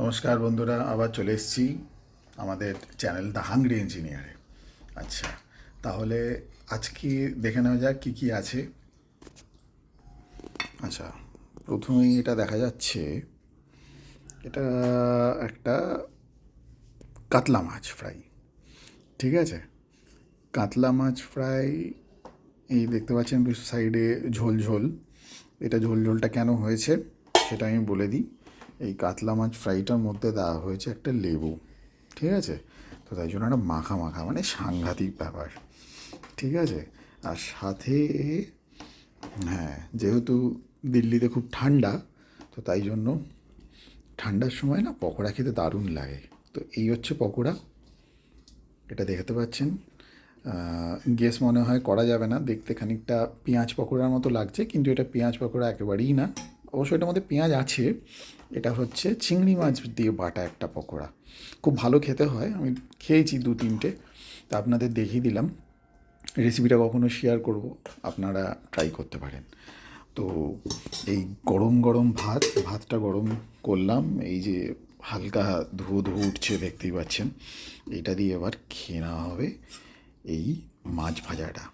নমস্কার বন্ধুরা, আবার চলে এসেছি আমাদের চ্যানেল দ্য হাংরি ইঞ্জিনিয়ারে। আচ্ছা, তাহলে আজকে দেখে নেওয়া যাক কী কী আছে। আচ্ছা, প্রথমেই এটা দেখা যাচ্ছে, এটা একটা কাতলা মাছ ফ্রাই। ঠিক আছে, কাতলা মাছ ফ্রাই। এই দেখতে পাচ্ছেন সাইডে ঝোল ঝোল। এটা ঝোল ঝোলটা কেন হয়েছে সেটা আমি বলে দিই। এই কাতলা মাছ ফ্রাইটার মধ্যে দেওয়া হয়েছে একটা লেবু। ঠিক আছে, তো তাই জন্য একটা মাখা মাখা, মানে সাংঘাতিক ব্যাপার। ঠিক আছে, আর সাথে হ্যাঁ, যেহেতু দিল্লিতে খুব ঠান্ডা, তো তাই জন্য ঠান্ডার সময় না পকোড়া খেতে দারুণ লাগে। তো এই হচ্ছে পকোড়া, এটা দেখতে পাচ্ছেন। গেস মনে হয় করা যাবে না, দেখতে খানিকটা পেঁয়াজ পকোড়ার মতো লাগছে, কিন্তু এটা পেঁয়াজ পকোড়া একেবারেই না। অবশ্যই এটার মধ্যে পেঁয়াজ আছে। এটা হচ্ছে চিংড়ি মাছ দিয়ে বাটা একটা পকোড়া, খুব ভালো খেতে হয়। আমি খেয়েছি দু তিনটে, তা আপনাদের দেখিয়ে দিলাম। রেসিপিটা কখনো শেয়ার করব, আপনারা ট্রাই করতে পারেন। তো এই গরম গরম ভাতটা গরম করলাম, এই যে হালকা ধুয়ো ধুয়ো উঠছে দেখতেই পাচ্ছেন। এটা দিয়ে এবার খেয়ে নেওয়া হবে এই মাছ ভাজাটা।